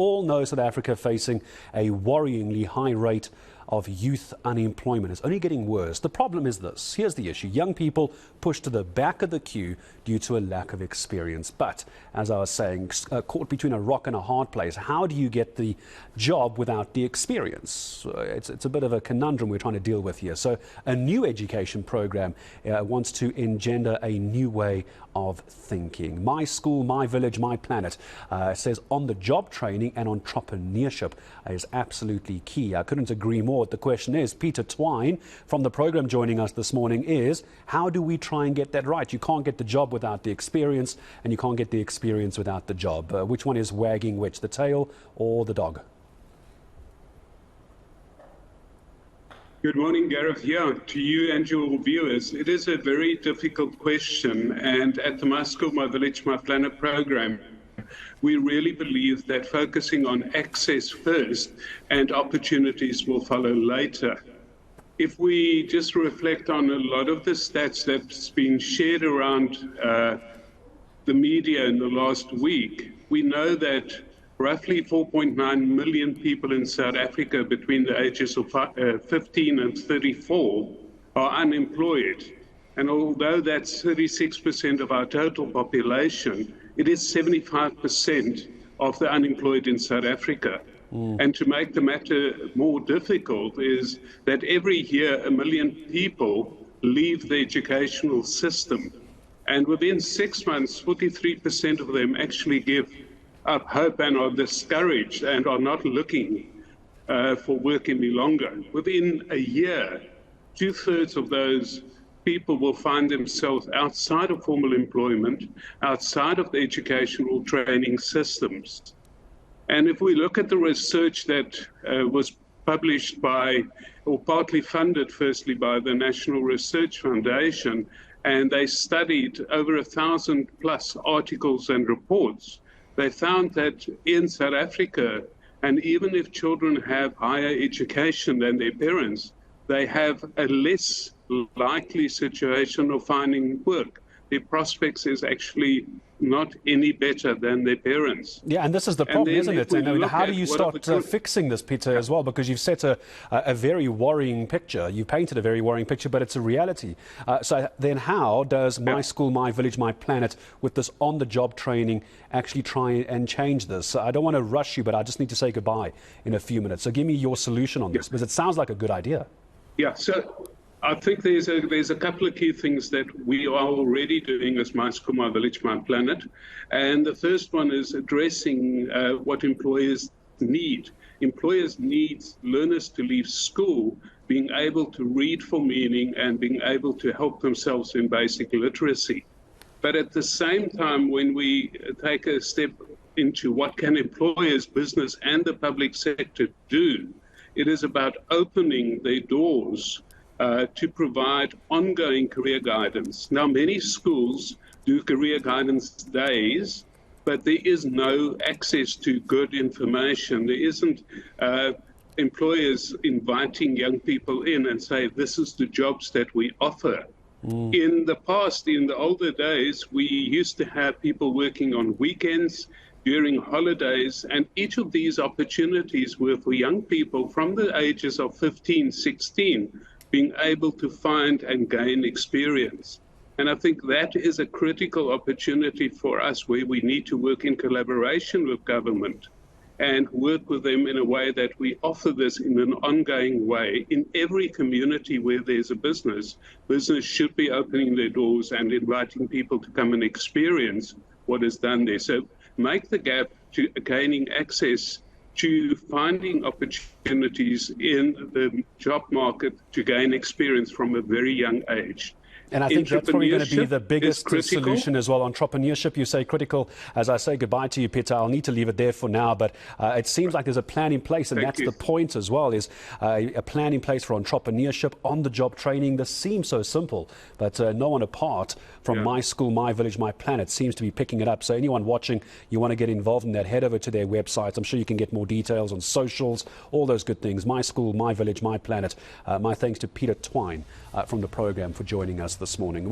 all know South Africa facing a worryingly high rate of youth unemployment. It's only getting worse. The problem is this. Here's the issue. Young people pushed to the back of the queue due to a lack of experience. But, as I was saying, caught between a rock and a hard place. How do you get the job without the experience? It's a bit of a conundrum we're trying to deal with here. So a new education program wants to engender a new way of thinking. My school, my village, my planet says on-the-job training and entrepreneurship is absolutely key. I couldn't agree more. The question is, Pieter Twine from the program joining us this morning is, how do we try and get that right? You can't get the job without the experience, and you can't get the experience without the job. Which one is wagging which, the tail or the dog? Good morning, Gareth. Yeah, to you and your viewers. It is a very difficult question, and at the My School, My Village, My Planet program, we really believe that focusing on access first and opportunities will follow later. If we just reflect on a lot of the stats that's been shared around the media in the last week, we know that roughly 4.9 million people in South Africa between the ages of 15 and 34 are unemployed. And although that's 36% of our total population, it is 75% of the unemployed in South Africa. And to make the matter more difficult is that every year 1 million people leave the educational system. And within 6 months, 43% of them actually give up hope and are discouraged and are not looking for work any longer. Within a year, 2/3 of those people will find themselves outside of formal employment, outside of the educational training systems. And if we look at the research that was published by, or partly funded firstly by the National Research Foundation, and they studied over 1,000 plus articles and reports, they found that in South Africa, and even if children have higher education than their parents, they have a less likely situation of finding work. Their prospects is actually not any better than their parents. Yeah, and this is the problem, isn't it? And how do you start fixing this, Pieter, as well? Because you've set a very worrying picture. You painted a very worrying picture, but it's a reality. So then how does My School, My Village, My Planet, with this on-the-job training, actually try and change this? I don't want to rush you, but I just need to say goodbye in a few minutes. So give me your solution on this, because it sounds like a good idea. Yeah, so I think there's a couple of key things that we are already doing as My School, My Village, My Planet. And the first one is addressing what employers need. Employers need learners to leave school being able to read for meaning and being able to help themselves in basic literacy. But at the same time, when we take a step into what can employers, business and the public sector do, it is about opening their doors to provide ongoing career guidance. Now, many schools do career guidance days, but there is no access to good information. There isn't employers inviting young people in and say, this is the jobs that we offer. In the past, in the older days, we used to have people working on weekends, during holidays, and each of these opportunities were for young people from the ages of 15, 16, being able to find and gain experience. And I think that is a critical opportunity for us where we need to work in collaboration with government and work with them in a way that we offer this in an ongoing way. In every community where there's a business should be opening their doors and inviting people to come and experience what is done there. So make the gap to gaining access to finding opportunities in the job market to gain experience from a very young age. And I think that's probably going to be the biggest solution as well. Entrepreneurship, you say critical. As I say goodbye to you, Pieter, I'll need to leave it there for now. But it seems like there's a plan in place, and that's the point as well, is a plan in place for entrepreneurship, on-the-job training. This seems so simple, but no one apart from My School, My Village, My Planet seems to be picking it up. So anyone watching, you want to get involved in that, head over to their websites. I'm sure you can get more details on socials, all those good things. My School, My Village, My Planet. My thanks to Pieter Twine from the program for joining us this morning.